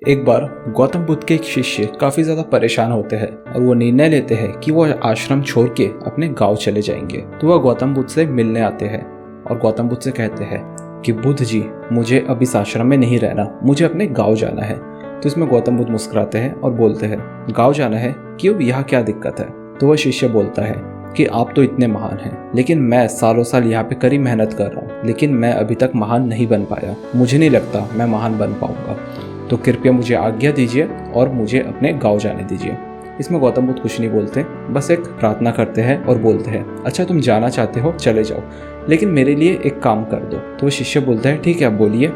एक बार गौतम बुद्ध के एक शिष्य काफी ज्यादा परेशान होते हैं और वो निर्णय लेते हैं कि वो आश्रम छोड़ के अपने गांव चले जाएंगे। तो वह गौतम बुद्ध से मिलने आते हैं और गौतम बुद्ध से कहते हैं कि बुद्ध जी, मुझे अब इस आश्रम में नहीं रहना, मुझे अपने गांव जाना है। तो इसमें गौतम बुद्ध मुस्कुराते हैं और बोलते हैं, गांव जाना है, क्यों, यहाँ क्या दिक्कत है? तो वह शिष्य बोलता है कि आप तो इतने महान हैं, लेकिन मैं सालों साल यहाँ पे कड़ी मेहनत कर रहा हूँ, लेकिन मैं अभी तक महान नहीं बन पाया। मुझे नहीं लगता मैं महान बन पाऊंगा, तो कृपया मुझे आज्ञा दीजिए और मुझे अपने गांव जाने दीजिए। इसमें गौतम बुद्ध कुछ नहीं बोलते, बस एक प्रार्थना करते हैं और बोलते हैं, अच्छा तुम जाना चाहते हो चले जाओ, लेकिन मेरे लिए एक काम कर दो। तो वो शिष्य बोलता है, ठीक है आप बोलिए।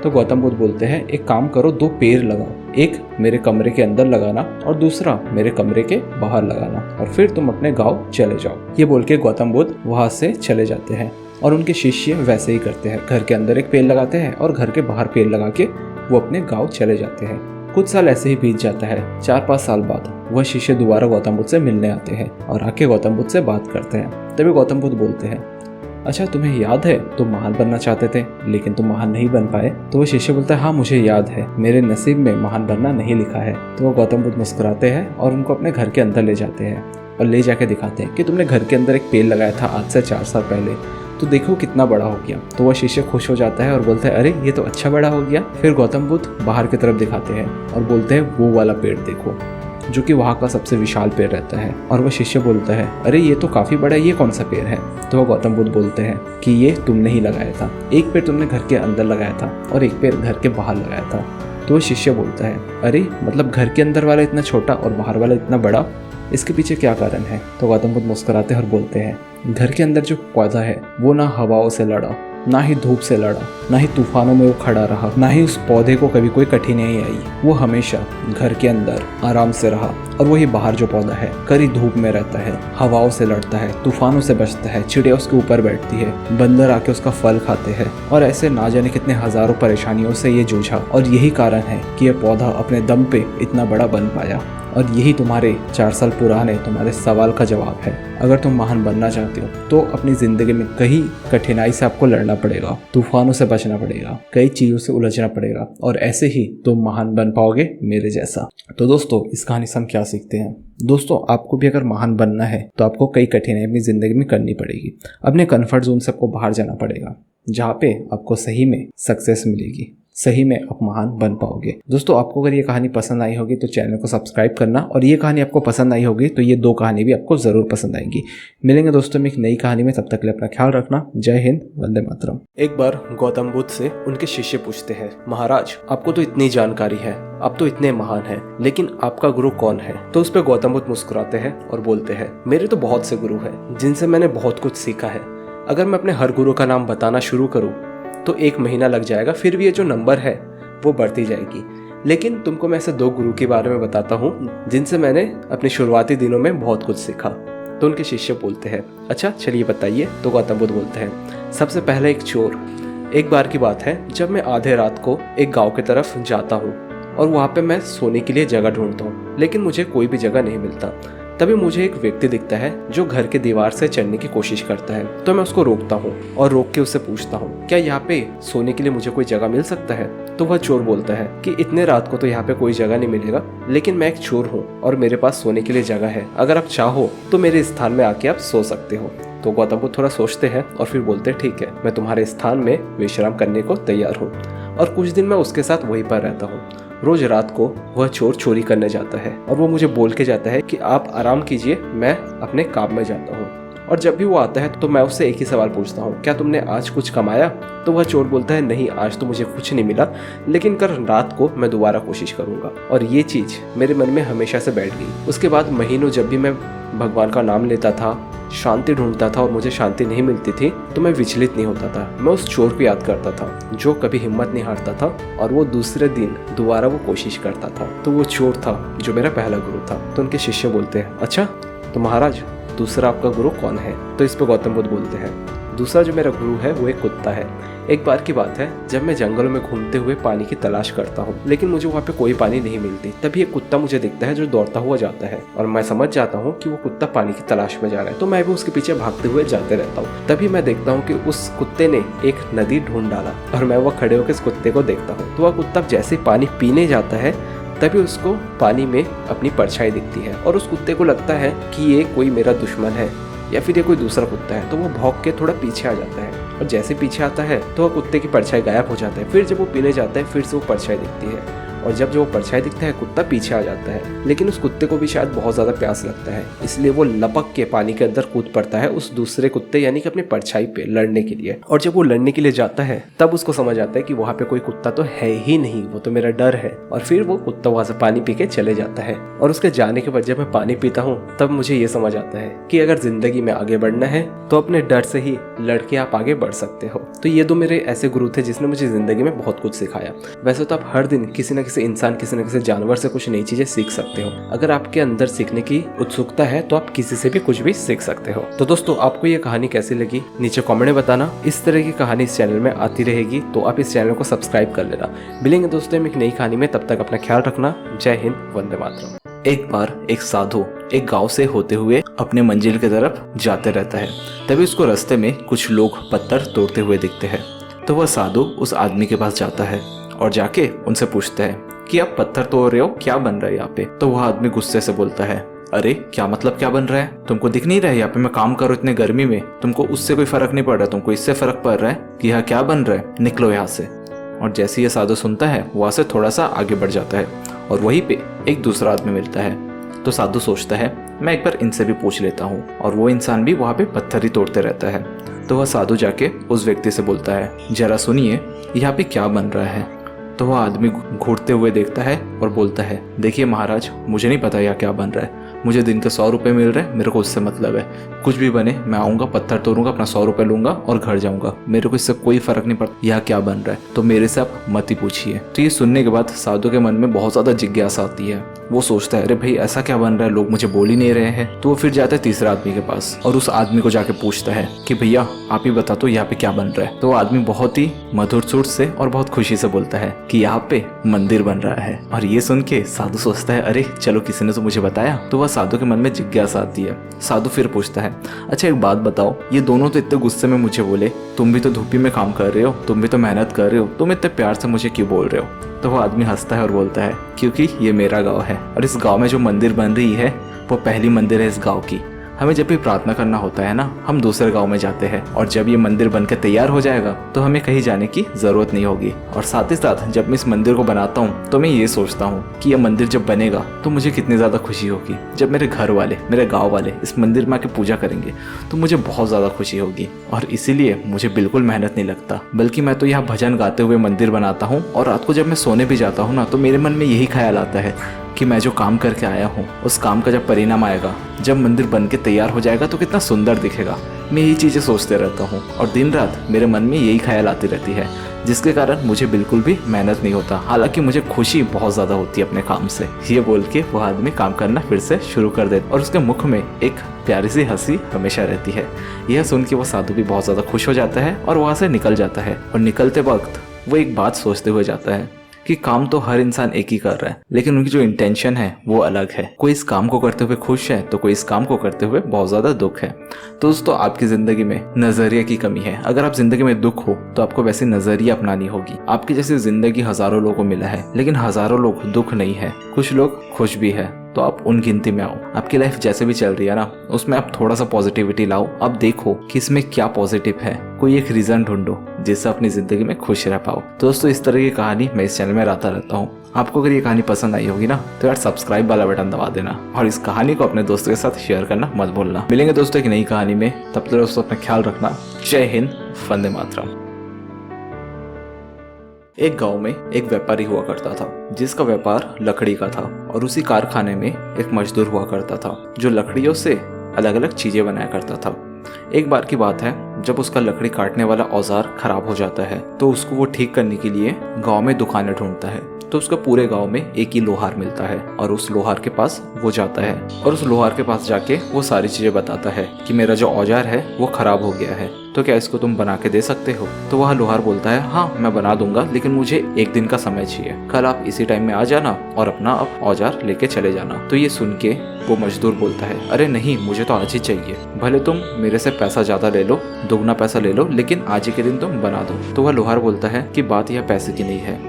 तो गौतम बुद्ध बोलते हैं, एक काम करो, 2 पेड़ लगाओ, एक मेरे कमरे के अंदर लगाना और दूसरा मेरे कमरे के बाहर लगाना, और फिर तुम अपने गांव चले जाओ। ये बोल के गौतम बुद्ध वहां से चले जाते हैं और उनके शिष्य वैसे ही करते हैं, घर के अंदर एक पेड़ लगाते हैं और घर के बाहर पेड़ लगा के वो अपने गांव चले जाते हैं। कुछ साल ऐसे ही बीत जाता है। 4-5 साल बाद वह शिष्य दोबारा गौतम बुद्ध से मिलने आते हैं और आके गौतम बुद्ध से बात करते हैं। तभी गौतम बुद्ध बोलते हैं, अच्छा तुम्हें याद है तुम महान बनना चाहते थे लेकिन तुम महान नहीं बन पाए? तो वो शिष्य बोलता है, हाँ मुझे याद है, मेरे नसीब में महान बनना नहीं लिखा है। तो वो गौतम बुद्ध मुस्कुराते हैं और उनको अपने घर के अंदर ले जाते हैं और ले जाके दिखाते हैं कि तुमने घर के अंदर एक पेड़ लगाया था आज से 4 साल पहले, तो देखो कितना बड़ा हो गया। तो वह शिष्य खुश हो जाता है और बोलता है, अरे ये तो अच्छा बड़ा हो गया। फिर गौतम बुद्ध बाहर की तरफ दिखाते हैं और बोलते हैं, वो वाला पेड़ देखो, जो कि वहाँ का सबसे विशाल पेड़ रहता है। और वह शिष्य बोलता है, अरे ये तो काफी बड़ा है, ये कौन सा पेड़ है? तो वह गौतम बुद्ध बोलते हैं कि ये तुमने ही लगाया था, एक पेड़ तुमने घर के अंदर लगाया था और एक पेड़ घर के बाहर लगाया था। तो वह शिष्य बोलता है, अरे मतलब घर के अंदर वाला इतना छोटा और बाहर वाला इतना बड़ा, इसके पीछे क्या कारण है? तो गौतम बुद्ध मुस्कुराते हैं और बोलते हैं, घर के अंदर जो पौधा है वो ना हवाओं से लड़ा, ना ही धूप से लड़ा, ना ही तूफानों में वो खड़ा रहा, ना ही उस पौधे को कभी कोई कठिनाई आई। वो हमेशा घर के अंदर आराम से रहा। और वही बाहर जो पौधा है कड़ी धूप में रहता है, हवाओं से लड़ता है, तूफानों से बचता है, चिड़िया उसके ऊपर बैठती है, बंदर आके उसका फल खाते हैं, और ऐसे ना जाने कितने हजारों परेशानियों से ये जूझा। और यही कारण है कि यह पौधा अपने दम पे इतना बड़ा बन पाया। और यही तुम्हारे 4 साल पुराने तुम्हारे सवाल का जवाब है। अगर तुम महान बनना चाहते हो तो अपनी जिंदगी में कई कठिनाई से आपको लड़ना पड़ेगा, तूफानों से बचना पड़ेगा, कई चीजों से उलझना पड़ेगा, और ऐसे ही तुम महान बन पाओगे मेरे जैसा। तो दोस्तों, इस कहानी से हम क्या सीखते हैं? दोस्तों, आपको भी अगर महान बनना है तो आपको कई कठिनाई अपनी जिंदगी में करनी पड़ेगी। अपने कंफर्ट जोन से आपको बाहर जाना पड़ेगा, जहाँ पे आपको सही में सक्सेस मिलेगी, सही में आप महान बन पाओगे। दोस्तों, आपको अगर ये कहानी पसंद आई होगी तो चैनल को सब्सक्राइब करना, और ये कहानी आपको पसंद आई होगी तो ये 2 कहानी भी आपको जरूर पसंद आएंगी। मिलेंगे दोस्तों में एक नई कहानी में, तब तक के लिए अपना ख्याल रखना। जय हिंद, वंदे मातरम। एक बार गौतम बुद्ध से उनके शिष्य पूछते हैं, महाराज आपको तो इतनी जानकारी है, आप तो इतने महान हैं, लेकिन आपका गुरु कौन है? तो उस पर गौतम बुद्ध मुस्कुराते हैं और बोलते हैं, मेरे तो बहुत से गुरु हैं जिनसे मैंने बहुत कुछ सीखा है। अगर मैं अपने हर गुरु का नाम बताना शुरू करूँ तो 1 महीना लग जाएगा, फिर भी ये जो नंबर है वो बढ़ती जाएगी। लेकिन तुमको मैं ऐसे 2 गुरु के बारे में बताता हूँ जिनसे मैंने अपने शुरुआती दिनों में बहुत कुछ सीखा। तो उनके शिष्य बोलते हैं, अच्छा चलिए बताइए। तो गौतम बुद्ध बोलते हैं, सबसे पहले एक चोर। एक बार की बात है जब मैं आधे रात को एक गांव की तरफ जाता हूँ और वहाँ पे मैं सोने के लिए जगह ढूंढता हूँ, लेकिन मुझे कोई भी जगह नहीं मिलता। तभी मुझे एक व्यक्ति दिखता है जो घर के दीवार से चढ़ने की कोशिश करता है। तो मैं उसको रोकता हूँ और रोक के उससे पूछता हूँ, क्या यहाँ पे सोने के लिए मुझे कोई जगह मिल सकता है? तो वह चोर बोलता है कि इतने रात को तो यहाँ पे कोई जगह नहीं मिलेगा, लेकिन मैं एक चोर हूँ और मेरे पास सोने के लिए जगह है, अगर आप चाहो तो मेरे स्थान में आके आप सो सकते हो। तो गौतम बुद्ध थोड़ा सोचते हैं और फिर बोलते हैं, ठीक है, मैं तुम्हारे स्थान में विश्राम करने को तैयार हूँ। और कुछ दिन मैं उसके साथ वहीं पर रहता हूँ। रोज रात को वह चोर चोरी करने जाता है और वो मुझे बोल के जाता है कि आप आराम कीजिए, मैं अपने काम में जाता हूँ। और जब भी वो आता है तो मैं उससे एक ही सवाल पूछता हूँ, क्या तुमने आज कुछ कमाया? तो वह चोर बोलता है, नहीं आज तो मुझे कुछ नहीं मिला, लेकिन कल रात को मैं दोबारा कोशिश करूंगा। और ये चीज मेरे मन में हमेशा से बैठ गई। उसके बाद महीनों जब भी मैं भगवान का नाम लेता था, शांति ढूंढता था और मुझे शांति नहीं मिलती थी, तो मैं विचलित नहीं होता था। मैं उस चोर को याद करता था जो कभी हिम्मत नहीं हारता था और वो दूसरे दिन दोबारा वो कोशिश करता था। तो वो चोर था जो मेरा पहला गुरु था। तो उनके शिष्य बोलते हैं, अच्छा तो महाराज दूसरा आपका गुरु कौन है? तो इस पर गौतम बुद्ध बोलते हैं, दूसरा जो मेरा गुरु है वो एक कुत्ता है। एक बार की बात है, जब मैं जंगलों में घूमते हुए पानी की तलाश करता हूँ, लेकिन मुझे वहाँ पे कोई पानी नहीं मिलती। तभी एक कुत्ता मुझे दिखता है जो दौड़ता हुआ जाता है और मैं समझ जाता हूँ कि वो कुत्ता पानी की तलाश में जा रहा है, तो मैं भी उसके पीछे भागते हुए जाते रहता हूँ। तभी मैं देखता हूँ कि उस कुत्ते ने एक नदी ढूंढ डाला और मैं वो खड़े होकर इस कुत्ते को देखता हूँ। तो वह कुत्ता जैसे पानी पीने जाता है तभी उसको पानी में अपनी परछाई दिखती है और उस कुत्ते को लगता है कि ये कोई मेरा दुश्मन है या फिर ये कोई दूसरा कुत्ता है। तो वो भौंक के थोड़ा पीछे आ जाता है और जैसे पीछे आता है तो वो कुत्ते की परछाई गायब हो जाता है। फिर जब वो पीने जाता है फिर से वो परछाई दिखती है और जब वो परछाई दिखता है कुत्ता पीछे आ जाता है। लेकिन उस कुत्ते को भी शायद बहुत ज़्यादा प्यास लगता है, इसलिए वो लपक के पानी के अंदर कूद पड़ता है उस दूसरे कुत्ते यानी कि अपनी परछाई पे लड़ने के लिए। और जब वो लड़ने के लिए जाता है तब उसको समझ आता है कि वहाँ पे कोई कुत्ता तो है ही नहीं, वो तो मेरा डर है। और फिर वो कुत्ता वहाँ से पानी पी के चले जाता है। और उसके जाने के बाद जब मैं पानी पीता हूँ तब मुझे ये समझ आता है कि अगर जिंदगी में आगे बढ़ना है तो अपने डर से ही लड़के आप आगे बढ़ सकते हो। तो ये दो मेरे ऐसे गुरु थे जिसने मुझे जिंदगी में बहुत कुछ सिखाया। वैसे तो आप हर दिन किसी न किसी इंसान, किसी न किसी जानवर से कुछ नई चीजें सीख सकते हो। अगर आपके अंदर सीखने की उत्सुकता है तो आप किसी से भी कुछ भी सीख सकते हो। तो दोस्तों, आपको ये कहानी कैसी लगी नीचे कमेंट में बताना। इस तरह की कहानी इस चैनल में आती रहेगी, तो आप इस चैनल को सब्सक्राइब कर लेना। मिलेंगे दोस्तों एक नई कहानी में, तब तक अपना ख्याल रखना। जय हिंद, वंदे मातरम। एक बार एक साधु एक गांव से होते हुए अपने मंजिल की तरफ जाते रहता है। तभी उसको रास्ते में कुछ लोग पत्थर तोड़ते हुए दिखते हैं। तो वह साधु उस आदमी के पास जाता है और जाके उनसे पूछता है कि आप पत्थर तोड़ रहे हो, क्या बन रहा है यहाँ पे। तो वह आदमी गुस्से से बोलता है, अरे क्या मतलब क्या बन रहा है, तुमको दिख नहीं रहा है यहाँ पे मैं काम कर रहा हूँ इतने गर्मी में, तुमको उससे कोई फर्क नहीं पड़ रहा, तुमको इससे फर्क पड़ रहा है कि यहाँ क्या बन रहा है, निकलो यहाँ से। और जैसे ये साधु सुनता है वहां से थोड़ा सा आगे बढ़ जाता है और वहीं पे एक दूसरा आदमी मिलता है। तो साधु सोचता है मैं एक बार इनसे भी पूछ लेता हूँ, और वो इंसान भी वहाँ पे पत्थर ही तोड़ते रहता है। तो वह साधु जाके उस व्यक्ति से बोलता है, जरा सुनिए यहाँ पे क्या बन रहा है। तो वह आदमी घूरते हुए देखता है और बोलता है, देखिए महाराज, मुझे नहीं पता यहाँ क्या बन रहा है, मुझे दिन के 100 रुपये मिल रहे हैं, मेरे को उससे मतलब है, कुछ भी बने मैं आऊँगा, पत्थर तोड़ूंगा, अपना 100 रुपये लूंगा और घर जाऊँगा, मेरे को इससे कोई फर्क नहीं पड़ता यहाँ क्या बन रहा है, तो मेरे से आप मत ही पूछिए। तो ये सुनने के बाद साधु के मन में बहुत ज़्यादा जिज्ञासा आती है। वो सोचता है, अरे भाई ऐसा क्या बन रहा है, लोग मुझे बोल ही नहीं रहे हैं। तो वो फिर जाता है तीसरे आदमी के पास और उस आदमी को जाके पूछता है कि भैया आप ही बता दो यहाँ पे क्या बन रहा है। तो वो आदमी बहुत ही मधुर सुर से और बहुत खुशी से बोलता है कि यहाँ पे मंदिर बन रहा है। और ये सुन के साधु सोचता है, अरे चलो किसी ने तो मुझे बताया। तो वह साधु के मन में जिज्ञासा आती है। साधु फिर पूछता है, अच्छा एक बात बताओ, ये दोनों तो इतने गुस्से में मुझे बोले, तुम भी तो धूपी में काम कर रहे हो, तुम भी तो मेहनत कर रहे हो, तुम इतने प्यार से मुझे क्यों बोल रहे हो। तो वो आदमी हंसता है और बोलता है, क्योंकि ये मेरा गांव है और इस गांव में जो मंदिर बन रही है वो पहली मंदिर है इस गांव की। हमें जब भी प्रार्थना करना होता है ना, हम दूसरे गांव में जाते हैं और जब ये मंदिर बनकर तैयार हो जाएगा तो हमें कहीं जाने की जरूरत नहीं होगी। और साथ ही साथ जब मैं इस मंदिर को बनाता हूँ तो मैं ये सोचता हूँ कि यह मंदिर जब बनेगा तो मुझे कितनी ज़्यादा खुशी होगी। जब मेरे घर वाले, मेरे गाँव वाले इस मंदिर में आके पूजा करेंगे तो मुझे बहुत ज़्यादा खुशी होगी। और इसीलिए मुझे बिल्कुल मेहनत नहीं लगता, बल्कि मैं तो यहाँ भजन गाते हुए मंदिर बनाता हूँ। और रात को जब मैं सोने भी जाता हूँ ना, तो मेरे मन में यही ख्याल आता है कि मैं जो काम करके आया हूँ उस काम का जब परिणाम आएगा, जब मंदिर बन के तैयार हो जाएगा तो कितना सुंदर दिखेगा। मैं यही चीज़ें सोचते रहता हूँ और दिन रात मेरे मन में यही ख्याल आती रहती है, जिसके कारण मुझे बिल्कुल भी मेहनत नहीं होता। हालांकि मुझे खुशी बहुत ज़्यादा होती है अपने काम से। ये बोल के वो आदमी काम करना फिर से शुरू कर देता और उसके मुख में एक प्यारी सी हंसी हमेशा रहती है। यह सुन के वो साधु भी बहुत ज़्यादा खुश हो जाता है और वहाँ से निकल जाता है। और निकलते वक्त वो एक बात सोचते हुए जाता है कि काम तो हर इंसान एक ही कर रहा है, लेकिन उनकी जो इंटेंशन है वो अलग है। कोई इस काम को करते हुए खुश है तो कोई इस काम को करते हुए बहुत ज्यादा दुख है। तो दोस्तों, आपकी जिंदगी में नजरिया की कमी है। अगर आप जिंदगी में दुख हो तो आपको वैसी नजरिया अपनानी होगी। आपकी जैसी जिंदगी हजारों लोगों को मिला है, लेकिन हजारों लोग दुख नहीं है, कुछ लोग खुश भी है। तो आप उन गिनती में आओ। आपकी लाइफ जैसे भी चल रही है ना, उसमें आप थोड़ा सा पॉजिटिविटी लाओ। आप देखो कि इसमें क्या पॉजिटिव है, कोई एक रीजन ढूंढो जिससे अपनी जिंदगी में खुश रह पाओ। तो दोस्तों, इस तरह की कहानी मैं इस चैनल में लाता रहता हूँ। आपको अगर ये कहानी पसंद आई होगी ना, तो यार सब्सक्राइब वाला बटन दबा देना और इस कहानी को अपने दोस्तों के साथ शेयर करना मत भूलना। मिलेंगे दोस्तों एक नई कहानी में, तब तक दोस्तों अपना ख्याल रखना। जय हिंद, वंदे मातरम। एक गांव में एक व्यापारी हुआ करता था जिसका व्यापार लकड़ी का था, और उसी कारखाने में एक मजदूर हुआ करता था जो लकड़ियों से अलग अलग चीजें बनाया करता था। एक बार की बात है, जब उसका लकड़ी काटने वाला औजार खराब हो जाता है तो उसको वो ठीक करने के लिए गांव में दुकानें ढूंढता है। तो उसका पूरे गांव में एक ही लोहार मिलता है और उस लोहार के पास वो जाता है और उस लोहार के पास जाके वो सारी चीजें बताता है कि मेरा जो औजार है वो खराब हो गया है तो क्या इसको तुम बना के दे सकते हो? तो वह लोहार बोलता है हाँ मैं बना दूंगा, लेकिन मुझे एक दिन का समय चाहिए। कल आप इसी टाइम में आ जाना और अपना औजार लेके चले जाना। तो ये सुन के वो मजदूर बोलता है अरे नहीं, मुझे तो आज ही चाहिए। भले तुम मेरे से पैसा ज्यादा ले लो, दुगना पैसा ले लो, लेकिन आज ही के दिन तुम बना दो। तो वह लोहार बोलता है कि बात यह पैसे की नहीं है,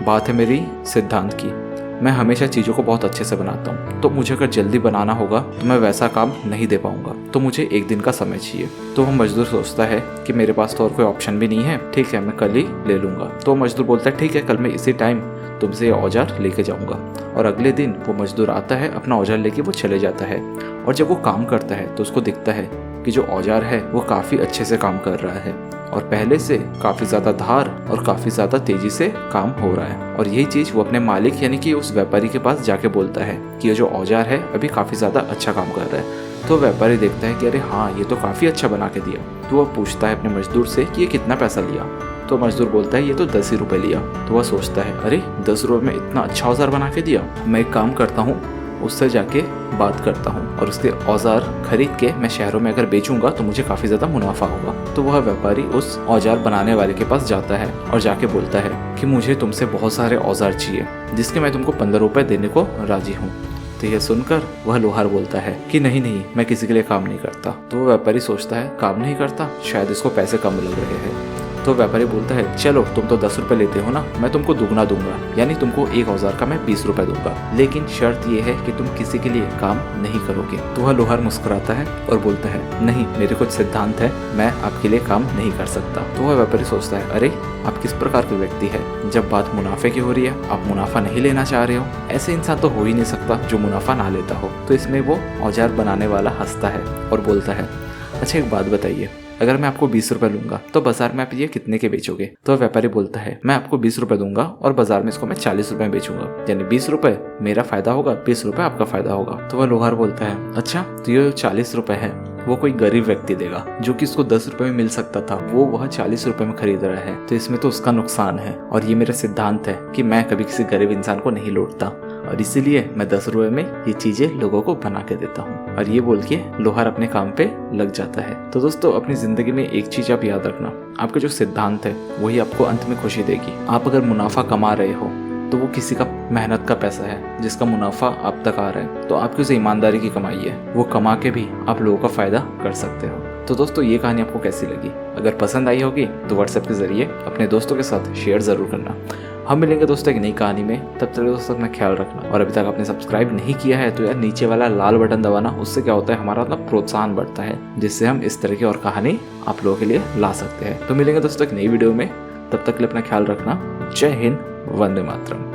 बात है मेरी सिद्धांत की। मैं हमेशा चीज़ों को बहुत अच्छे से बनाता हूँ, तो मुझे अगर जल्दी बनाना होगा तो मैं वैसा काम नहीं दे पाऊंगा, तो मुझे एक दिन का समय चाहिए। तो वह मजदूर सोचता है कि मेरे पास तो और कोई ऑप्शन भी नहीं है, ठीक है मैं कल ही ले लूंगा। तो मजदूर बोलता है ठीक है, कल मैं इसी टाइम तुमसे ये औजार लेके जाऊंगा। और अगले दिन वो मजदूर आता है, अपना औजार लेके वो चले जाता है। और जब वो काम करता है तो उसको दिखता है कि जो औजार है वो काफ़ी अच्छे से काम कर रहा है और पहले से काफ़ी ज़्यादा धार और काफ़ी ज़्यादा तेज़ी से काम हो रहा है। और यही चीज़ वो अपने मालिक यानी कि उस व्यापारी के पास जाके बोलता है कि ये जो औजार है अभी काफ़ी ज़्यादा अच्छा काम कर रहा है। तो व्यापारी देखता है कि अरे हाँ ये तो काफ़ी अच्छा बना के दिया। तो वह पूछता है अपने मजदूर से कि ये कितना पैसा लिया? तो मजदूर बोलता है ये तो 10 ही रुपये लिया। तो वह सोचता है अरे 10 रुपये में इतना अच्छा औजार बना के दिया, मैं एक काम करता हूँ उससे जाके बात करता हूँ और उसके औजार खरीद के मैं शहरों में अगर बेचूंगा तो मुझे काफ़ी ज़्यादा मुनाफा होगा। तो वह व्यापारी उस औजार बनाने वाले के पास जाता है और जाके बोलता है कि मुझे तुमसे बहुत सारे औजार चाहिए जिसके मैं तुमको 15 रुपये देने को राजी हूँ। तो यह सुनकर वह लोहार बोलता है कि नहीं नहीं, मैं किसी के लिए काम नहीं करता। तो वह व्यापारी सोचता है काम नहीं करता, शायद इसको पैसे कम लग रहे हैं। तो व्यापारी बोलता है चलो तुम तो 10 रुपये लेते हो ना, मैं तुमको दुगना दूंगा, यानी तुमको एक औजार का मैं 20 रुपये दूंगा, लेकिन शर्त यह है कि तुम किसी के लिए काम नहीं करोगे। तो वह लोहार मुस्कुराता है और बोलता है नहीं, मेरे कुछ सिद्धांत है, मैं आपके लिए काम नहीं कर सकता। तो वह व्यापारी सोचता है अरे आप किस प्रकार के व्यक्ति है, जब बात मुनाफे की हो रही है आप मुनाफा नहीं लेना चाह रहे हो? ऐसे इंसान तो हो ही नहीं सकता जो मुनाफा ना लेता हो। तो इसमें वो औजार बनाने वाला हंसता है और बोलता है अच्छा एक बात बताइए, अगर मैं आपको 20 रुपये लूंगा तो बाजार में आप ये कितने के बेचोगे? तो व्यापारी बोलता है मैं आपको 20 रुपये दूंगा और बाजार में इसको मैं 40 रुपये में बेचूंगा, यानी 20 रुपये मेरा फायदा होगा, 20 रुपये आपका फायदा होगा। तो वह लोहार बोलता है अच्छा, तो ये 40 रुपये है वो कोई गरीब व्यक्ति देगा जो कि इसको 10 रुपये में मिल सकता था, वो वह 40 रुपये में खरीद रहा है, तो इसमें तो उसका नुकसान है। और ये मेरा सिद्धांत है कि मैं कभी किसी गरीब इंसान को नहीं लूटता और इसीलिए मैं 10 रुपये में ये चीजें लोगों को बना के देता हूँ। और ये बोल के लोहार अपने काम पे लग जाता है। तो दोस्तों अपनी जिंदगी में एक चीज आप याद रखना, आपके जो सिद्धांत है वही आपको अंत में खुशी देगी। आप अगर मुनाफा कमा रहे हो तो वो किसी का मेहनत का पैसा है जिसका मुनाफा आप तक आ रहा है, तो आपकी उसे ईमानदारी की कमाई है, वो कमा के भी आप लोगों का फायदा कर सकते हो। तो दोस्तों ये कहानी आपको कैसी लगी? अगर पसंद आई होगी तो व्हाट्सएप के जरिए अपने दोस्तों के साथ शेयर जरूर करना। हम मिलेंगे दोस्तों एक नई कहानी में, तब तक दोस्तों अपना ख्याल रखना। और अभी तक आपने सब्सक्राइब नहीं किया है तो यार नीचे वाला लाल बटन दबाना, उससे क्या होता है हमारा मतलब प्रोत्साहन बढ़ता है, जिससे हम इस तरह की और कहानी आप लोगों के लिए ला सकते हैं। तो मिलेंगे दोस्तों एक नई वीडियो में, तब तक के लिए अपना ख्याल रखना। जय हिंद, वंदे मातरम।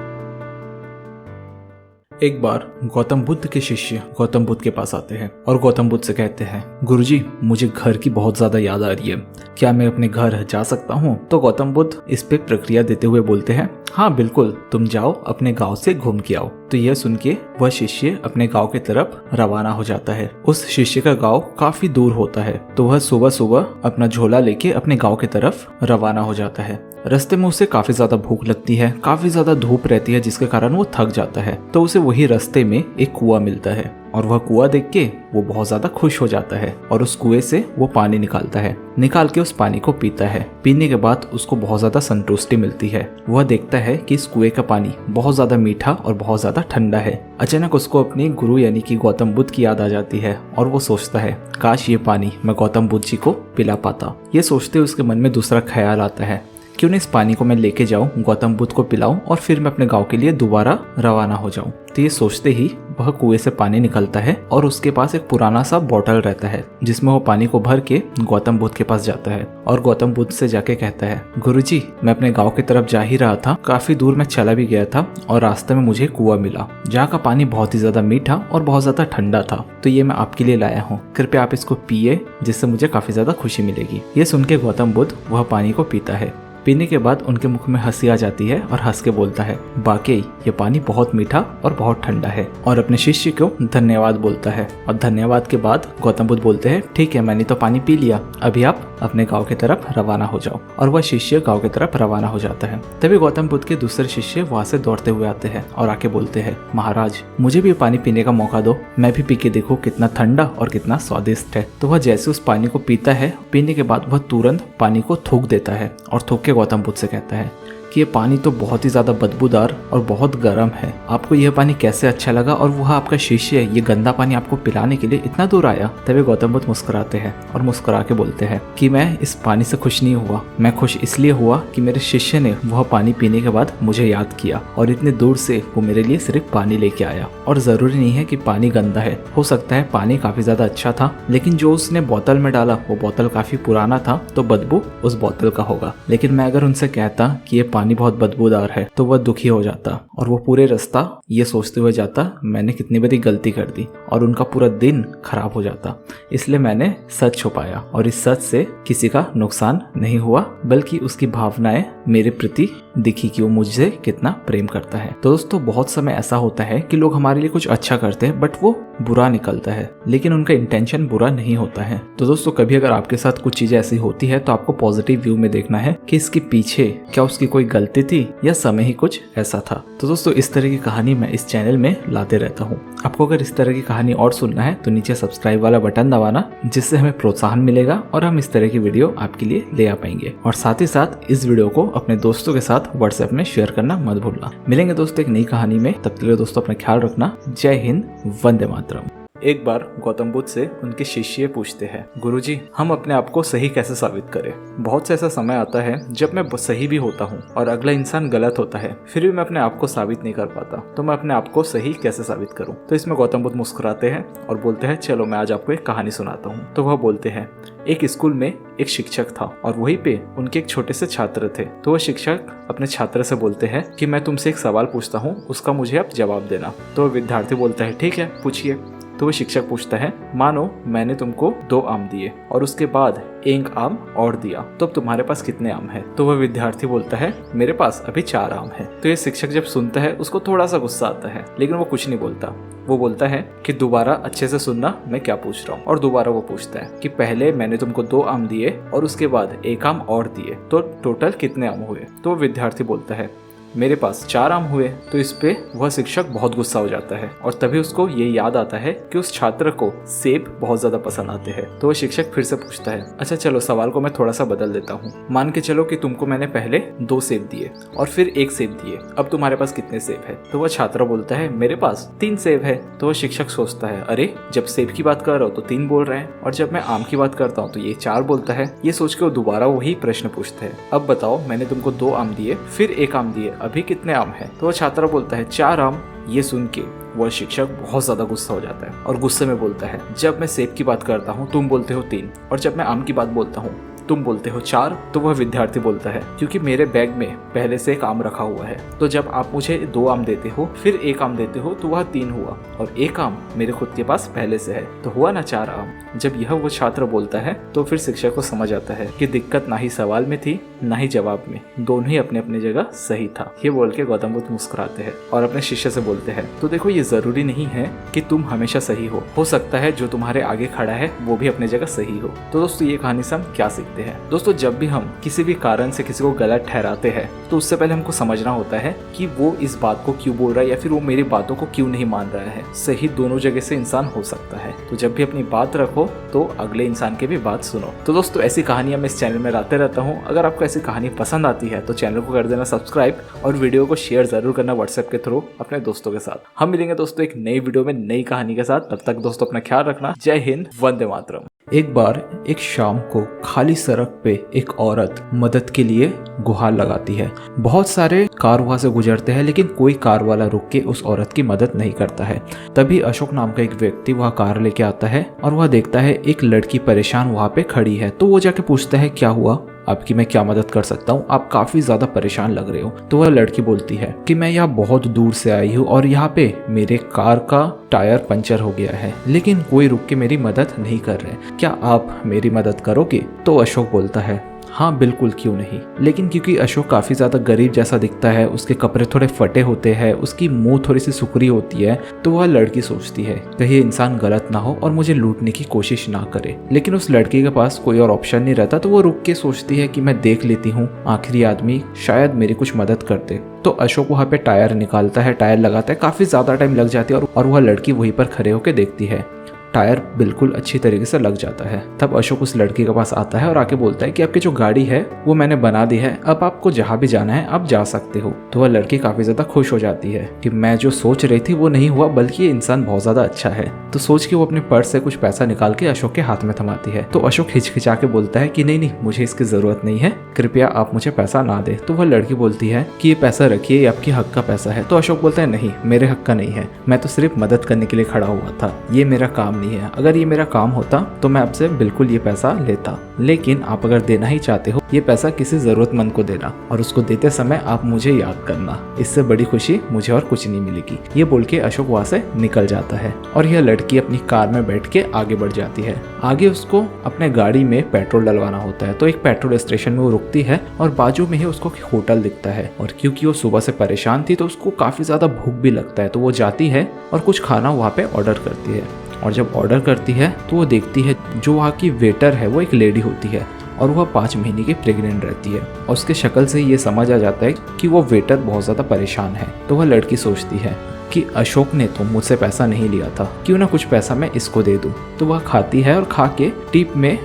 एक बार गौतम बुद्ध के शिष्य गौतम बुद्ध के पास आते हैं और गौतम बुद्ध से कहते हैं गुरुजी मुझे घर की बहुत ज्यादा याद आ रही है, क्या मैं अपने घर जा सकता हूँ? तो गौतम बुद्ध इस पे प्रक्रिया देते हुए बोलते हैं हाँ बिल्कुल, तुम जाओ अपने गांव से घूम के आओ। तो यह सुन के वह शिष्य अपने गांव की तरफ रवाना हो जाता है। उस शिष्य का गांव काफी दूर होता है, तो वह सुबह सुबह अपना झोला लेके अपने गांव की तरफ रवाना हो जाता है। रास्ते में उसे काफी ज्यादा भूख लगती है, काफी ज्यादा धूप रहती है, जिसके कारण वो थक जाता है। तो उसे वही रास्ते में एक कुआं मिलता है और वह कुआं देख के वो बहुत ज्यादा खुश हो जाता है और उस कुएं से वो पानी निकालता है। निकाल के उस पानी को पीता है। पीने के बाद उसको बहुत ज्यादा संतुष्टि मिलती है। वह देखता है कि इस कुएं का पानी बहुत ज्यादा मीठा और बहुत ज्यादा ठंडा है। अचानक उसको अपने गुरु यानी कि गौतम बुद्ध की याद आ जाती है और वो सोचता है काश ये पानी मैं गौतम बुद्ध जी को पिला पाता। ये सोचते उसके मन में दूसरा ख्याल आता है, क्यों नहीं इस पानी को मैं लेके जाऊं, गौतम बुद्ध को पिलाऊं और फिर मैं अपने गांव के लिए दोबारा रवाना हो जाऊं। तो ये सोचते ही वह कुएं से पानी निकलता है और उसके पास एक पुराना सा बोतल रहता है जिसमें वो पानी को भर के गौतम बुद्ध के पास जाता है और गौतम बुद्ध से जाके कहता है गुरुजी मैं अपने गांव की तरफ जा ही रहा था, काफी दूर मैं चला भी गया था और रास्ते में मुझे कुआं मिला जहाँ का पानी बहुत ही ज्यादा मीठा और बहुत ज्यादा ठंडा था, तो ये मैं आपके लिए लाया हूँ, कृपया आप इसको पिए जिससे मुझे काफी ज्यादा खुशी मिलेगी। ये सुन के गौतम बुद्ध वह पानी को पीता है। पीने के बाद उनके मुख में हंसी आ जाती है और हंस के बोलता है वाकई ये पानी बहुत मीठा और बहुत ठंडा है, और अपने शिष्य को धन्यवाद बोलता है। और धन्यवाद के बाद गौतम बुद्ध बोलते हैं ठीक है मैंने तो पानी पी लिया, अभी आप अपने गांव की तरफ रवाना हो जाओ। और वह शिष्य गांव की तरफ रवाना हो जाता है। तभी गौतम बुद्ध के दूसरे शिष्य वहां से दौड़ते हुए आते हैं और आके बोलते हैं, महाराज मुझे भी पानी पीने का मौका दो, मैं भी पी के देखूं कितना ठंडा और कितना स्वादिष्ट है। तो वह जैसे उस पानी को पीता है, पीने के बाद वह तुरंत पानी को थूक देता है और थूक के गौतम बुद्ध से कहता है कि ये पानी तो बहुत ही ज्यादा बदबूदार और बहुत गर्म है, आपको यह पानी कैसे अच्छा लगा और वह आपका शिष्य ये गंदा पानी आपको पिलाने के लिए इतना दूर आया। तभी गौतम बुद्ध मुस्कुराते हैं और मुस्कुरा के बोलते हैं कि मैं इस पानी से खुश नहीं हुआ, मैं खुश इसलिए हुआ कि मेरे शिष्य ने वह पानी पीने के बाद मुझे याद किया और इतने दूर से वो मेरे लिए सिर्फ पानी लेके आया। और जरूरी नहीं है कि पानी गंदा है, हो सकता है पानी काफी ज्यादा अच्छा था, लेकिन जो उसने बोतल में डाला वो बोतल काफी पुराना था तो बदबू उस बोतल का होगा। लेकिन मैं अगर उनसे कहता कि ये पानी बहुत बदबूदार है तो वह दुखी हो जाता और वो पूरे रास्ता ये सोचते हुए जाता मैंने कितनी बड़ी गलती कर दी और उनका पूरा दिन खराब हो जाता। इसलिए मैंने सच छुपाया और इस सच से किसी का नुकसान नहीं हुआ, बल्कि उसकी भावनाएं मेरे प्रति दिखी कि वो मुझसे कितना प्रेम करता है। तो दोस्तों बहुत समय ऐसा होता है कि लोग हमारे लिए कुछ अच्छा करते हैं बट वो बुरा निकलता है, लेकिन उनका इंटेंशन बुरा नहीं होता है। तो दोस्तों कभी अगर आपके साथ कुछ चीजें ऐसी होती है तो आपको पॉजिटिव व्यू में देखना है कि इसके पीछे क्या उसकी कोई गलती थी या समय ही कुछ ऐसा था। तो दोस्तों इस तरह की कहानी मैं इस चैनल में लाते रहता हूँ। आपको अगर इस तरह की कहानी और सुनना है तो नीचे सब्सक्राइब वाला बटन दबाना, जिससे हमें प्रोत्साहन मिलेगा और हम इस तरह की वीडियो आपके लिए ले आ पाएंगे। और साथ ही साथ इस वीडियो को अपने दोस्तों के साथ व्हाट्सएप में शेयर करना मत भूलना। मिलेंगे दोस्तों एक नई कहानी में, तब तक के लिए दोस्तों अपना ख्याल रखना। जय हिंद, वंदे मातरम। एक बार गौतम बुद्ध से उनके शिष्य पूछते हैं, गुरुजी हम अपने आप को सही कैसे साबित करें? बहुत से ऐसा समय आता है जब मैं सही भी होता हूँ और अगला इंसान गलत होता है, फिर भी मैं अपने आप को साबित नहीं कर पाता, तो मैं अपने आप को सही कैसे साबित करूँ? तो इसमें गौतम बुद्ध मुस्कुराते हैं और बोलते हैं चलो मैं आज आपको एक कहानी सुनाता हूँ। तो वह बोलते हैं, एक स्कूल में एक शिक्षक था और वहीं पे उनके एक छोटे से छात्र थे। तो वह शिक्षक अपने छात्र से बोलते हैं कि मैं तुमसे एक सवाल पूछता हूँ, उसका मुझे आप जवाब देना। तो विद्यार्थी बोलता है ठीक है पूछिए। तो वो शिक्षक पूछता है, मानो मैंने तुमको 2 आम दिए और उसके बाद 1 आम और दिया, तो अब तुम्हारे पास कितने आम है? तो वह विद्यार्थी बोलता है मेरे पास अभी 4 आम है। तो ये शिक्षक जब सुनता है उसको थोड़ा सा गुस्सा आता है, लेकिन वो कुछ नहीं बोलता। वो बोलता है कि दोबारा अच्छे से सुनना मैं क्या पूछ रहा हूँ। और दोबारा वो पूछता है कि पहले मैंने तुमको 2 आम दिए और उसके बाद 1 आम और दिए, तो टोटल कितने आम हुए? तो वो विद्यार्थी बोलता है मेरे पास 4 आम हुए। तो इस पे वह शिक्षक बहुत गुस्सा हो जाता है और तभी उसको ये याद आता है कि उस छात्र को सेब बहुत ज्यादा पसंद आते हैं। तो वह शिक्षक फिर से पूछता है, अच्छा चलो सवाल को मैं थोड़ा सा बदल देता हूँ, मान के चलो कि तुमको मैंने पहले 2 सेब दिए और फिर 1 सेब दिए, अब तुम्हारे पास कितने सेब है? तो वह छात्र बोलता है मेरे पास 3 सेब है। तो वह शिक्षक सोचता है अरे जब सेब की बात कर रहा हो तो 3 बोल रहे हैं और जब मैं आम की बात करता हूँ तो ये 4 बोलता है। ये सोच के वो दोबारा वही प्रश्न पूछता है, अब बताओ मैंने तुमको 2 आम दिए फिर 1 आम दिए, अभी कितने आम है? तो वह छात्र बोलता है 4 आम। ये सुन के वह शिक्षक बहुत ज्यादा गुस्सा हो जाता है और गुस्से में बोलता है जब मैं सेब की बात करता हूँ तुम बोलते हो 3 और जब मैं आम की बात बोलता हूँ तुम बोलते हो 4। तो वह विद्यार्थी बोलता है क्योंकि मेरे बैग में पहले से 1 आम रखा हुआ है, तो जब आप मुझे 2 आम देते हो फिर 1 आम देते हो तो वह 3 हुआ और 1 आम मेरे खुद के पास पहले से है, तो हुआ ना 4 आम। जब यह वो छात्र बोलता है तो फिर शिक्षक को समझ आता है कि दिक्कत ना ही सवाल में थी ना ही जवाब में, दोनों ही अपने अपनी जगह सही था। ये बोल के गौतम बुद्ध मुस्कुराते हैं और अपने शिष्य से बोलते हैं, तो देखो ये जरूरी नहीं है कि तुम हमेशा सही हो सकता है जो तुम्हारे आगे खड़ा है वो भी अपनी जगह सही हो। तो दोस्तों ये कहानी से हम क्या सीखते हैं? दोस्तों जब भी हम किसी भी कारण से किसी को गलत ठहराते हैं तो उससे पहले हमको समझना होता है कि वो इस बात को क्यों बोल रहा है या फिर वो मेरी बातों को क्यों नहीं मान रहा है। सही दोनों जगह से इंसान हो सकता है, तो जब भी अपनी बात रखो तो अगले इंसान की भी बात सुनो। तो दोस्तों ऐसी कहानियां मैं इस चैनल में लाते रहता हूँ। अगर आपको ऐसी कहानी पसंद आती है तो चैनल को कर देना सब्सक्राइब और वीडियो को शेयर जरूर करना व्हाट्सएप के थ्रू अपने दोस्तों के साथ। हम मिलेंगे दोस्तों एक नई वीडियो में नई कहानी के साथ, तब तक दोस्तों अपना ख्याल रखना। जय हिंद, वंदे मातरम। एक बार एक शाम को खाली सड़क पे एक औरत मदद के लिए गुहार लगाती है। बहुत सारे कार वहां से गुजरते हैं लेकिन कोई कार वाला रुक के उस औरत की मदद नहीं करता है। तभी अशोक नाम का एक व्यक्ति वह कार लेके आता है और वह देखता है एक लड़की परेशान वहां पे खड़ी है। तो वो जाके पूछता है क्या हुआ, आपकी मैं क्या मदद कर सकता हूँ, आप काफी ज्यादा परेशान लग रहे हो। तो वह लड़की बोलती है कि मैं यहाँ बहुत दूर से आई हूँ और यहाँ पे मेरे कार का टायर पंचर हो गया है, लेकिन कोई रुक के मेरी मदद नहीं कर रहे, क्या आप मेरी मदद करोगे? तो अशोक बोलता है हाँ बिल्कुल, क्यों नहीं। लेकिन क्योंकि अशोक काफी ज्यादा गरीब जैसा दिखता है, उसके कपड़े थोड़े फटे होते हैं, उसकी मुंह थोड़ी सी सुकड़ी होती है, तो वह लड़की सोचती है कहीं ये इंसान गलत ना हो और मुझे लूटने की कोशिश ना करे। लेकिन उस लड़की के पास कोई और ऑप्शन नहीं रहता, तो वो रुक के सोचती है कि मैं देख लेती हूँ, आखिरी आदमी शायद मेरी कुछ मदद कर दे। तो अशोक वहाँ पे टायर निकालता है, टायर लगाता है, काफी ज्यादा टाइम लग जाती है और वह लड़की वहीं पर खड़े होकर देखती है। टायर बिल्कुल अच्छी तरीके से लग जाता है। तब अशोक उस लड़की के पास आता है और आके बोलता है कि आपकी जो गाड़ी है वो मैंने बना दी है, अब आपको जहाँ भी जाना है आप जा सकते हो। तो वह लड़की काफी ज्यादा खुश हो जाती है कि मैं जो सोच रही थी वो नहीं हुआ, बल्कि ये इंसान बहुत ज्यादा अच्छा है। तो सोच के वो अपने पर्स से कुछ पैसा निकाल के अशोक के हाथ में थमाती है। तो अशोक हिचकिचा के बोलता है कि नहीं नहीं, मुझे इसकी जरूरत नहीं है, कृपया आप मुझे पैसा ना दे। तो वह लड़की बोलती है कि ये पैसा रखिए, ये आपकी हक का पैसा है। तो अशोक बोलता है नहीं, मेरे हक का नहीं है, मैं तो सिर्फ मदद करने के लिए खड़ा हुआ था, ये मेरा काम नहीं है। अगर ये मेरा काम होता तो मैं आपसे बिल्कुल ये पैसा लेता, लेकिन आप अगर देना ही चाहते हो ये पैसा किसी जरूरतमंद को देना, और उसको देते समय आप मुझे याद करना, इससे बड़ी खुशी मुझे और कुछ नहीं मिलेगी। ये बोल के अशोक वहाँ से निकल जाता है और यह लड़की अपनी कार में बैठ के आगे बढ़ जाती है। आगे उसको अपने गाड़ी में पेट्रोल डलवाना होता है, तो एक पेट्रोल स्टेशन में वो रुकती है और बाजू में ही उसको होटल दिखता है। और क्योंकि वो सुबह से परेशान थी तो उसको काफी ज्यादा भूख भी लगता है, तो वो जाती है और कुछ खाना वहाँ पे ऑर्डर करती है। और जब ऑर्डर करती है तो वो देखती है जो वहाँ की वेटर है वो एक लेडी होती है और वह 5 महीने की प्रेग्नेंट रहती है। और उसके शक्ल से ये समझ आ जाता है कि वो वेटर बहुत ज़्यादा परेशान है। तो वह लड़की सोचती है कि अशोक ने तो मुझसे पैसा नहीं लिया था, क्यों ना कुछ पैसा मैं इसको दे दूँ। तो वह खाती है और खा के टिप में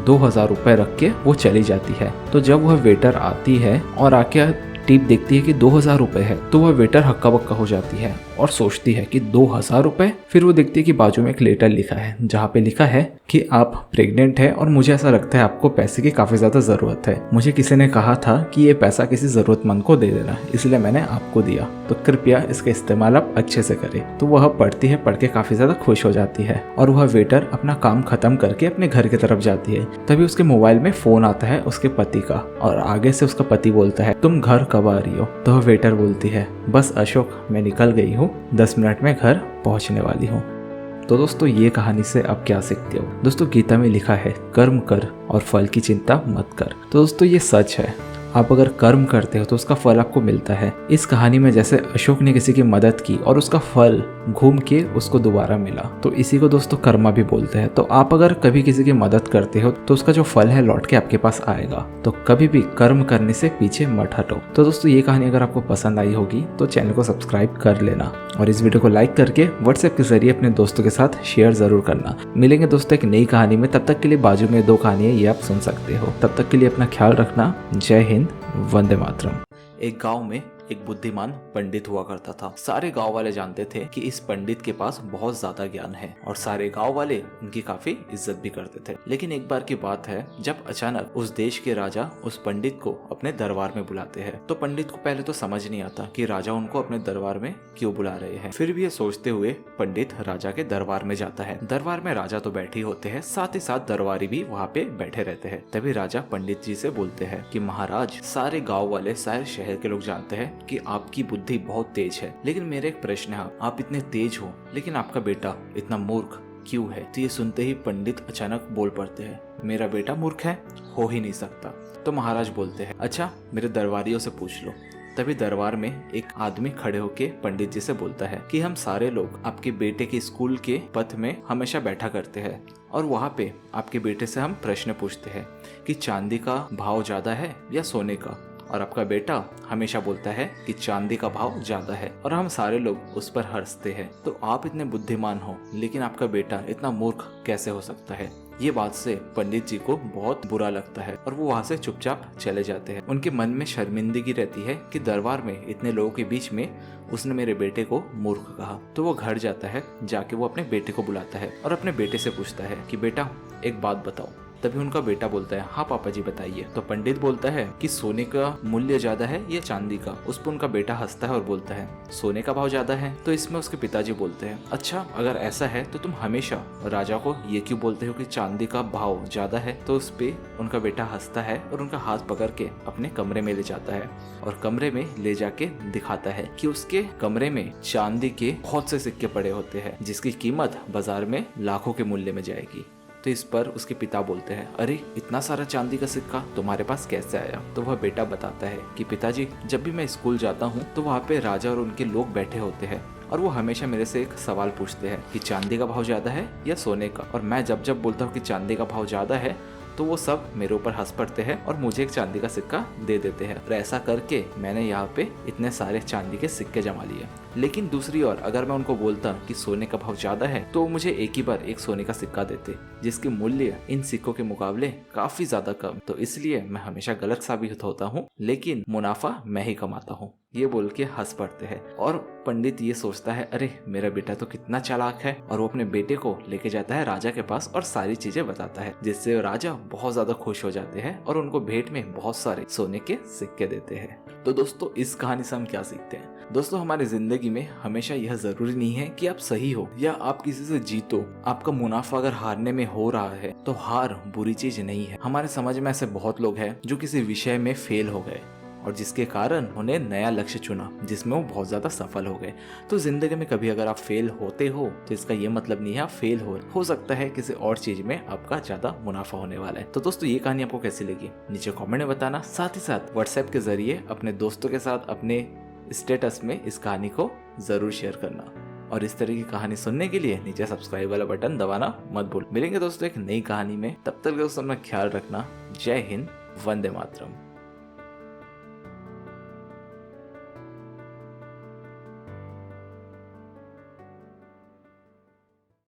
2000 रुपये रख के वो चली जाती है। तो जब वह वेटर आती है और आके टिप देखती है कि 2000 रुपये है, तो वह वेटर हक्का बक्का हो जाती है और सोचती है कि 2000 रुपये। फिर वो देखती है कि बाजू में एक लेटर लिखा है जहाँ पे लिखा है कि आप प्रेग्नेंट है और मुझे ऐसा लगता है आपको पैसे की काफी ज्यादा जरूरत है, मुझे किसी ने कहा था कि ये पैसा किसी जरूरतमंद को दे देना, इसलिए मैंने आपको दिया, तो कृपया इसका इस्तेमाल आप अच्छे से करें। तो वह पढ़ती है, पढ़ के काफी ज्यादा खुश हो जाती है और वह वेटर अपना काम खत्म करके अपने घर की तरफ जाती है। तभी उसके मोबाइल में फोन आता है उसके पति का और आगे से उसका पति बोलता है तुम घर कब आ रही हो। तो वह वेटर बोलती है बस अशोक, मैं निकल गई हूँ, 10 मिनट में घर पहुँचने वाली हूँ। तो दोस्तों ये कहानी से आप क्या सीखते हो? दोस्तों गीता में लिखा है कर्म कर और फल की चिंता मत कर। तो दोस्तों ये सच है, आप अगर कर्म करते हो तो उसका फल आपको मिलता है। इस कहानी में जैसे अशोक ने किसी की मदद की और उसका फल घूम के उसको दोबारा मिला, तो इसी को दोस्तों कर्मा भी बोलते हैं। तो आप अगर कभी किसी की मदद करते हो तो उसका जो फल है लौट के आपके पास आएगा। तो कभी भी कर्म करने से पीछे मत हटो। तो दोस्तों ये कहानी अगर आपको पसंद आई होगी तो चैनल को सब्सक्राइब कर लेना और इस वीडियो को लाइक करके व्हाट्सएप के जरिए अपने दोस्तों के साथ शेयर जरूर करना। मिलेंगे दोस्तों एक नई कहानी में, तब तक के लिए बाजू में 2 कहानियां ये आप सुन सकते हो। तब तक के लिए अपना ख्याल रखना। जय हिंद, वंदे मातरम। एक गांव में एक बुद्धिमान पंडित हुआ करता था। सारे गांव वाले जानते थे कि इस पंडित के पास बहुत ज्यादा ज्ञान है और सारे गांव वाले उनकी काफी इज्जत भी करते थे। लेकिन एक बार की बात है जब अचानक उस देश के राजा उस पंडित को अपने दरबार में बुलाते हैं। तो पंडित को पहले तो समझ नहीं आता कि राजा उनको अपने दरबार में क्यों बुला रहे हैं। फिर भी ये सोचते हुए पंडित राजा के दरबार में जाता है। दरबार में राजा तो बैठे होते हैं, साथ ही साथ दरबारी भी वहाँ पे बैठे रहते हैं। तभी राजा पंडित जी से बोलते हैं कि महाराज, सारे गाँव वाले, सारे शहर के लोग जानते हैं कि आपकी बुद्धि बहुत तेज है, लेकिन मेरा एक प्रश्न है, आप इतने तेज हो लेकिन आपका बेटा इतना मूर्ख क्यों है? तो ये सुनते ही पंडित अचानक बोल पड़ते हैं, मेरा बेटा मूर्ख है? हो ही नहीं सकता। तो महाराज बोलते हैं, अच्छा मेरे दरबारियों से पूछ लो। तभी दरबार में एक आदमी खड़े होके पंडित जी से बोलता है कि हम सारे लोग आपके बेटे के स्कूल के पथ में हमेशा बैठा करते हैं और वहाँ पे आपके बेटे से हम प्रश्न पूछते हैं कि चांदी का भाव ज्यादा है या सोने का, और आपका बेटा हमेशा बोलता है कि चांदी का भाव ज्यादा है और हम सारे लोग उस पर हंसते हैं। तो आप इतने बुद्धिमान हो लेकिन आपका बेटा इतना मूर्ख कैसे हो सकता है? ये बात से पंडित जी को बहुत बुरा लगता है और वो वहाँ से चुपचाप चले जाते हैं। उनके मन में शर्मिंदगी रहती है कि दरबार में इतने लोगों के बीच में उसने मेरे बेटे को मूर्ख कहा। तो वो घर जाता है, जाके वो अपने बेटे को बुलाता है और अपने बेटे से पूछता है कि बेटा एक बात बताओ। तभी उनका बेटा बोलता है, हाँ पापा जी बताइए। तो पंडित बोलता है कि सोने का मूल्य ज्यादा है या चांदी का? उस पर उनका बेटा हंसता है और बोलता है सोने का भाव ज्यादा है। तो इसमें उसके पिताजी बोलते हैं, अच्छा अगर ऐसा है तो तुम हमेशा राजा को ये क्यों बोलते हो कि चांदी का भाव ज्यादा है? तो उस पे उनका बेटा हंसता है और उनका हाथ पकड़ के अपने कमरे में ले जाता है और कमरे में ले जाके दिखाता है कि उसके कमरे में चांदी के बहुत से सिक्के पड़े होते हैं जिसकी कीमत बाजार में लाखों के मूल्य में जाएगी। तो इस पर उसके पिता बोलते हैं, अरे इतना सारा चांदी का सिक्का तुम्हारे पास कैसे आया? तो वह बेटा बताता है कि पिताजी, जब भी मैं स्कूल जाता हूँ तो वहाँ पे राजा और उनके लोग बैठे होते हैं और वो हमेशा मेरे से एक सवाल पूछते हैं कि चांदी का भाव ज्यादा है या सोने का। और मैं जब जब बोलता हूँ कि चांदी का भाव ज्यादा है तो वो सब मेरे ऊपर हंस पड़ते हैं और मुझे एक चांदी का सिक्का दे देते हैं। और ऐसा करके मैंने यहाँ पे इतने सारे चांदी के सिक्के जमा लिए। लेकिन दूसरी ओर अगर मैं उनको बोलता कि सोने का भाव ज्यादा है तो वो मुझे एक ही बार एक सोने का सिक्का देते, जिसकी मूल्य इन सिक्कों के मुकाबले काफी ज्यादा कम। तो इसलिए मैं हमेशा गलत साबित होता हूँ, लेकिन मुनाफा मैं ही कमाता हूँ। ये बोल के हंस पड़ते हैं और पंडित ये सोचता है, अरे मेरा बेटा तो कितना चालाक है। और वो अपने बेटे को लेके जाता है राजा के पास और सारी चीजें बताता है, जिससे राजा बहुत ज्यादा खुश हो जाते हैं और उनको भेंट में बहुत सारे सोने के सिक्के देते हैं। तो दोस्तों, इस कहानी से हम क्या सीखते हैं? दोस्तों, हमारी जिंदगी में हमेशा यह जरूरी नहीं है कि आप सही हो या आप किसी से जीतो। आपका मुनाफा अगर हारने में हो रहा है तो हार बुरी चीज नहीं है। हमारे समाज में ऐसे बहुत लोग हैं जो किसी विषय में फेल हो गए और जिसके कारण उन्हें नया लक्ष्य चुना जिसमें वो बहुत ज्यादा सफल हो गए। तो जिंदगी में कभी अगर आप फेल होते हो तो इसका ये मतलब नहीं है आप फेल हो सकता है किसी और चीज में आपका ज्यादा मुनाफा होने वाला है। तो दोस्तों, ये कहानी आपको कैसी लगी नीचे कमेंट में बताना। साथ ही साथ व्हाट्सएप के जरिए अपने दोस्तों के साथ अपने स्टेटस में इस कहानी को जरूर शेयर करना। और इस तरह की कहानी सुनने के लिए नीचे सब्सक्राइब वाला बटन दबाना मत भूल। मिलेंगे दोस्तों एक नई कहानी में, तब तक दोस्तों अपना ख्याल रखना। जय हिंद, वंदे मातरम।